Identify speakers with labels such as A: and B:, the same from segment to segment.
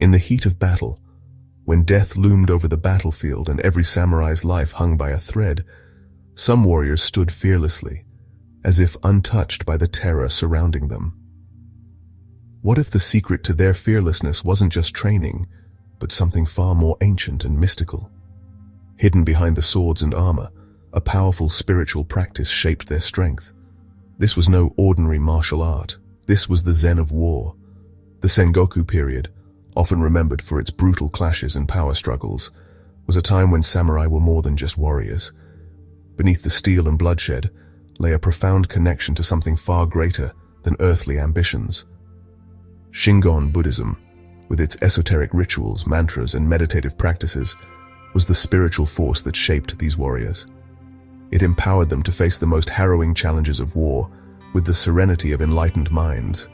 A: In the heat of battle, when death loomed over the battlefield and every samurai's life hung by a thread, some warriors stood fearlessly, as if untouched by the terror surrounding them. What if the secret to their fearlessness wasn't just training, but something far more ancient and mystical? Hidden behind the swords and armor, a powerful spiritual practice shaped their strength. This was no ordinary martial art. This was the Zen of war. The Sengoku period, often remembered for its brutal clashes and power struggles, was a time when samurai were more than just warriors. Beneath the steel and bloodshed lay a profound connection to something far greater than earthly ambitions. Shingon Buddhism, with its esoteric rituals, mantras, and meditative practices, was the spiritual force that shaped these warriors. It empowered them to face the most harrowing challenges of war with the serenity of enlightened minds.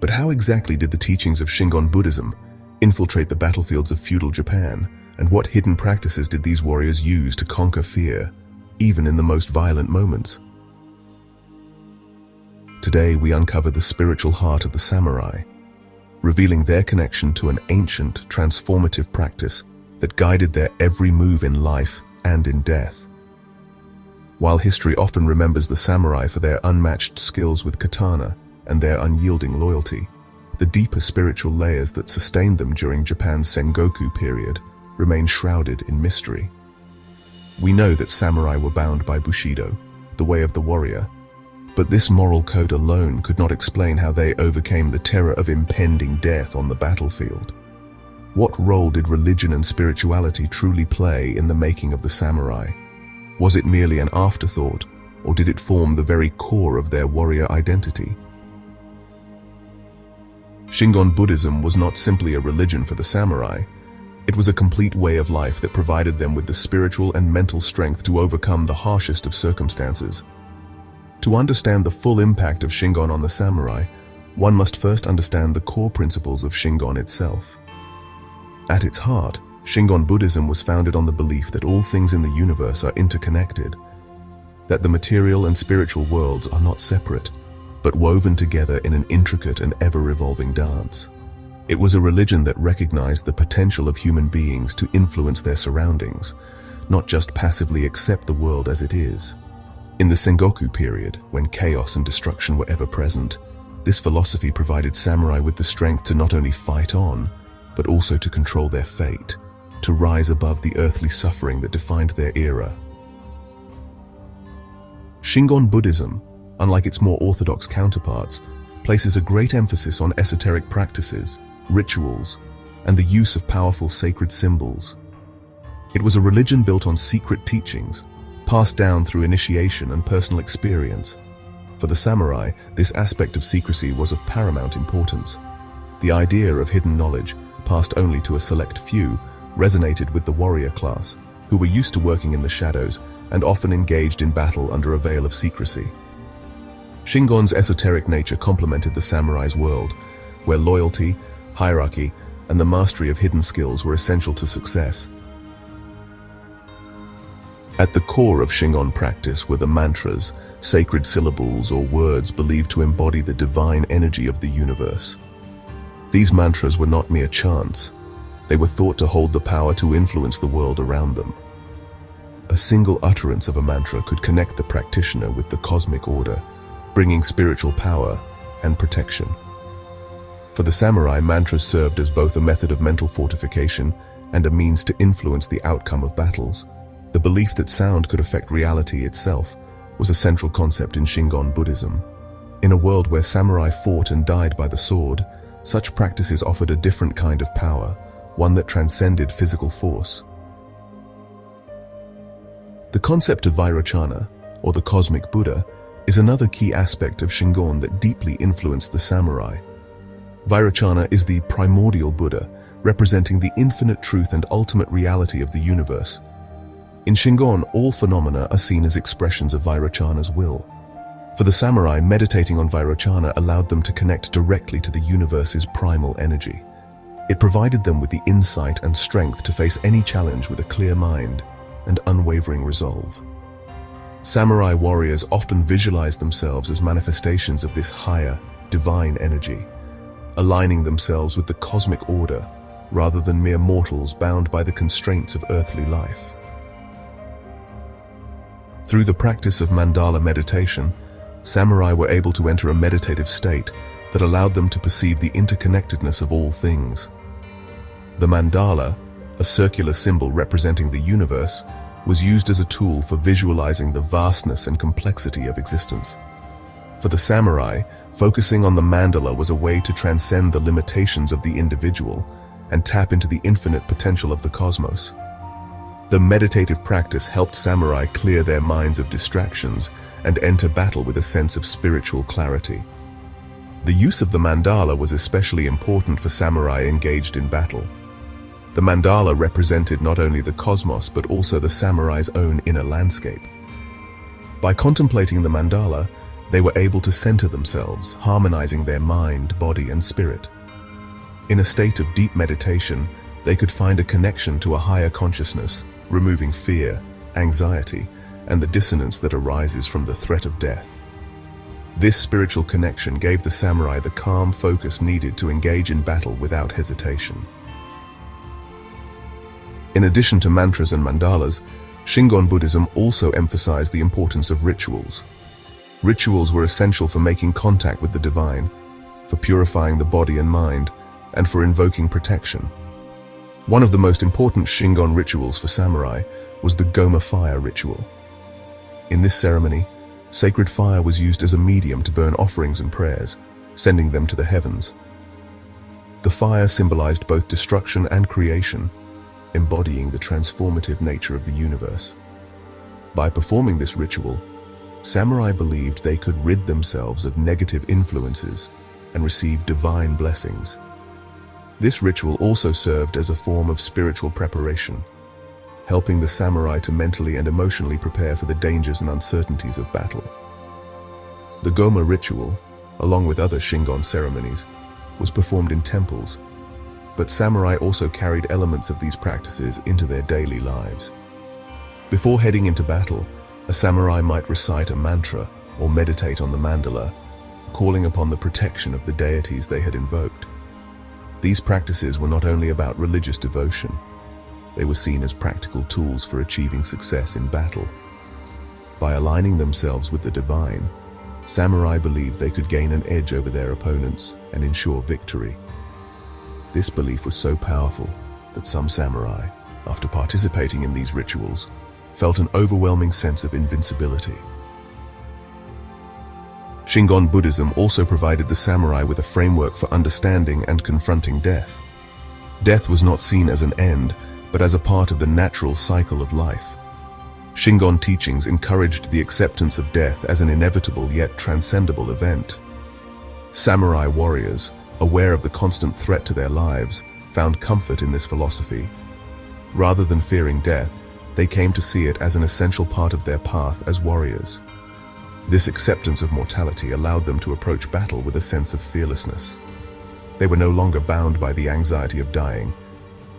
A: But how exactly did the teachings of Shingon Buddhism infiltrate the battlefields of feudal Japan, and what hidden practices did these warriors use to conquer fear, even in the most violent moments? Today we uncover the spiritual heart of the samurai, revealing their connection to an ancient, transformative practice that guided their every move in life and in death. While history often remembers the samurai for their unmatched skills with katana and their unyielding loyalty, the deeper spiritual layers that sustained them during Japan's Sengoku period remain shrouded in mystery. We know that samurai were bound by Bushido, the way of the warrior, but this moral code alone could not explain how they overcame the terror of impending death on the battlefield. What role did religion and spirituality truly play in the making of the samurai? Was it merely an afterthought, or did it form the very core of their warrior identity? Shingon Buddhism was not simply a religion for the samurai. It was a complete way of life that provided them with the spiritual and mental strength to overcome the harshest of circumstances. To understand the full impact of Shingon on the samurai, one must first understand the core principles of Shingon itself. At its heart, Shingon Buddhism was founded on the belief that all things in the universe are interconnected, that the material and spiritual worlds are not separate, but woven together in an intricate and ever-evolving dance. It was a religion that recognized the potential of human beings to influence their surroundings, not just passively accept the world as it is. In the Sengoku period, when chaos and destruction were ever present, this philosophy provided samurai with the strength to not only fight on, but also to control their fate, to rise above the earthly suffering that defined their era. Shingon Buddhism, unlike its more orthodox counterparts, places a great emphasis on esoteric practices, rituals, and the use of powerful sacred symbols. It was a religion built on secret teachings, passed down through initiation and personal experience. For the samurai, this aspect of secrecy was of paramount importance. The idea of hidden knowledge, passed only to a select few, resonated with the warrior class, who were used to working in the shadows and often engaged in battle under a veil of secrecy. Shingon's esoteric nature complemented the samurai's world, where loyalty, hierarchy, and the mastery of hidden skills were essential to success. At the core of Shingon practice were the mantras, sacred syllables or words believed to embody the divine energy of the universe. These mantras were not mere chants. They were thought to hold the power to influence the world around them. A single utterance of a mantra could connect the practitioner with the cosmic order, bringing spiritual power and protection. For the samurai, mantras served as both a method of mental fortification and a means to influence the outcome of battles. The belief that sound could affect reality itself was a central concept in Shingon Buddhism. In a world where samurai fought and died by the sword, such practices offered a different kind of power, one that transcended physical force. The concept of Vairochana, or the cosmic Buddha, is another key aspect of Shingon that deeply influenced the samurai. Vairochana is the primordial Buddha, representing the infinite truth and ultimate reality of the universe. In Shingon, all phenomena are seen as expressions of Vairochana's will. For the samurai, meditating on Vairochana allowed them to connect directly to the universe's primal energy. It provided them with the insight and strength to face any challenge with a clear mind and unwavering resolve. Samurai warriors often visualized themselves as manifestations of this higher, divine energy, aligning themselves with the cosmic order rather than mere mortals bound by the constraints of earthly life. Through the practice of mandala meditation, samurai were able to enter a meditative state that allowed them to perceive the interconnectedness of all things. The mandala, a circular symbol representing the universe, was used as a tool for visualizing the vastness and complexity of existence. For the samurai, focusing on the mandala was a way to transcend the limitations of the individual and tap into the infinite potential of the cosmos. The meditative practice helped samurai clear their minds of distractions and enter battle with a sense of spiritual clarity. The use of the mandala was especially important for samurai engaged in battle. The mandala represented not only the cosmos but also the samurai's own inner landscape. By contemplating the mandala, they were able to center themselves, harmonizing their mind, body, and spirit. In a state of deep meditation, they could find a connection to a higher consciousness, removing fear, anxiety, and the dissonance that arises from the threat of death. This spiritual connection gave the samurai the calm focus needed to engage in battle without hesitation. In addition to mantras and mandalas, Shingon Buddhism also emphasized the importance of rituals. Rituals were essential for making contact with the divine, for purifying the body and mind, and for invoking protection. One of the most important Shingon rituals for samurai was the Goma fire ritual. In this ceremony, sacred fire was used as a medium to burn offerings and prayers, sending them to the heavens. The fire symbolized both destruction and creation, embodying the transformative nature of the universe. By performing this ritual, samurai believed they could rid themselves of negative influences and receive divine blessings. This ritual also served as a form of spiritual preparation, helping the samurai to mentally and emotionally prepare for the dangers and uncertainties of battle. The Goma ritual, along with other Shingon ceremonies, was performed in temples, but samurai also carried elements of these practices into their daily lives. Before heading into battle, a samurai might recite a mantra or meditate on the mandala, calling upon the protection of the deities they had invoked. These practices were not only about religious devotion, they were seen as practical tools for achieving success in battle. By aligning themselves with the divine, samurai believed they could gain an edge over their opponents and ensure victory. This belief was so powerful that some samurai, after participating in these rituals, felt an overwhelming sense of invincibility. Shingon Buddhism also provided the samurai with a framework for understanding and confronting death. Death was not seen as an end, but as a part of the natural cycle of life. Shingon teachings encouraged the acceptance of death as an inevitable yet transcendable event. Samurai warriors, aware of the constant threat to their lives, found comfort in this philosophy. Rather than fearing death, they came to see it as an essential part of their path as warriors. This acceptance of mortality allowed them to approach battle with a sense of fearlessness. They were no longer bound by the anxiety of dying.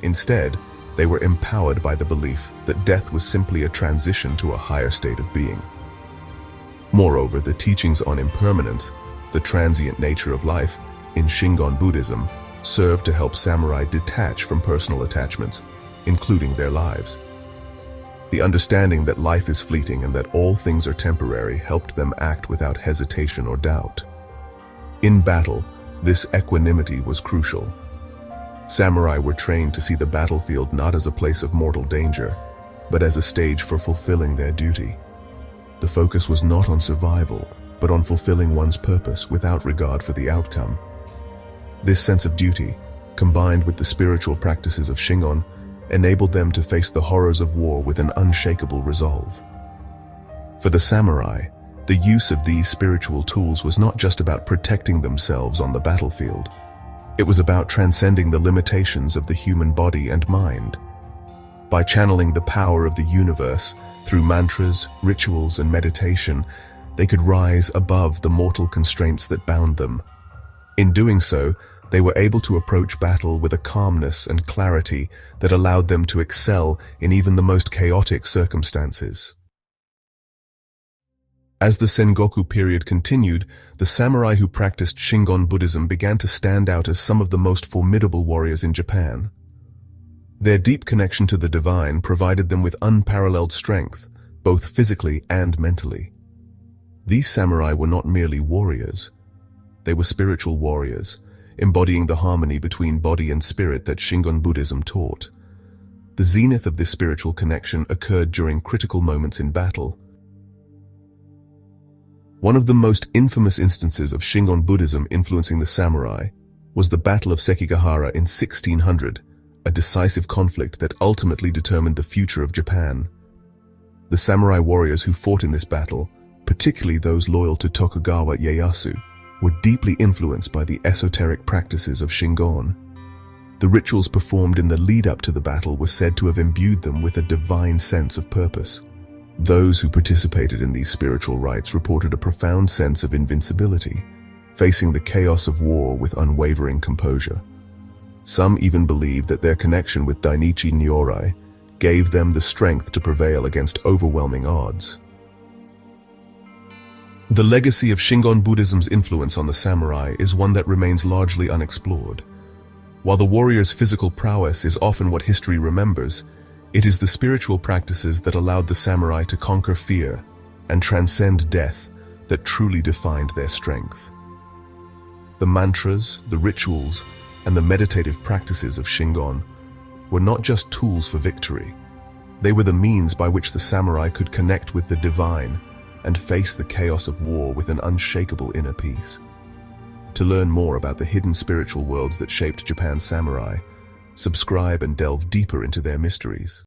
A: Instead, they were empowered by the belief that death was simply a transition to a higher state of being. Moreover, the teachings on impermanence, the transient nature of life, in Shingon Buddhism, served to help samurai detach from personal attachments, including their lives. The understanding that life is fleeting and that all things are temporary helped them act without hesitation or doubt. In battle, this equanimity was crucial. Samurai were trained to see the battlefield not as a place of mortal danger, but as a stage for fulfilling their duty. The focus was not on survival, but on fulfilling one's purpose without regard for the outcome. This sense of duty, combined with the spiritual practices of Shingon, enabled them to face the horrors of war with an unshakable resolve. For the samurai, the use of these spiritual tools was not just about protecting themselves on the battlefield. It was about transcending the limitations of the human body and mind. By channeling the power of the universe through mantras, rituals, and meditation, they could rise above the mortal constraints that bound them. In doing so, they were able to approach battle with a calmness and clarity that allowed them to excel in even the most chaotic circumstances. As the Sengoku period continued, the samurai who practiced Shingon Buddhism began to stand out as some of the most formidable warriors in Japan. Their deep connection to the divine provided them with unparalleled strength, both physically and mentally. These samurai were not merely warriors. They were spiritual warriors, embodying the harmony between body and spirit that Shingon Buddhism taught. The zenith of this spiritual connection occurred during critical moments in battle. One of the most infamous instances of Shingon Buddhism influencing the samurai was the Battle of Sekigahara in 1600, a decisive conflict that ultimately determined the future of Japan. The samurai warriors who fought in this battle, particularly those loyal to Tokugawa Ieyasu, were deeply influenced by the esoteric practices of Shingon. The rituals performed in the lead-up to the battle were said to have imbued them with a divine sense of purpose. Those who participated in these spiritual rites reported a profound sense of invincibility, facing the chaos of war with unwavering composure. Some even believed that their connection with Dainichi Nyorai gave them the strength to prevail against overwhelming odds. The legacy of Shingon Buddhism's influence on the samurai is one that remains largely unexplored. While the warrior's physical prowess is often what history remembers, it is the spiritual practices that allowed the samurai to conquer fear and transcend death that truly defined their strength. The mantras, the rituals, and the meditative practices of Shingon were not just tools for victory. They were the means by which the samurai could connect with the divine and face the chaos of war with an unshakable inner peace. To learn more about the hidden spiritual worlds that shaped Japan's samurai, subscribe and delve deeper into their mysteries.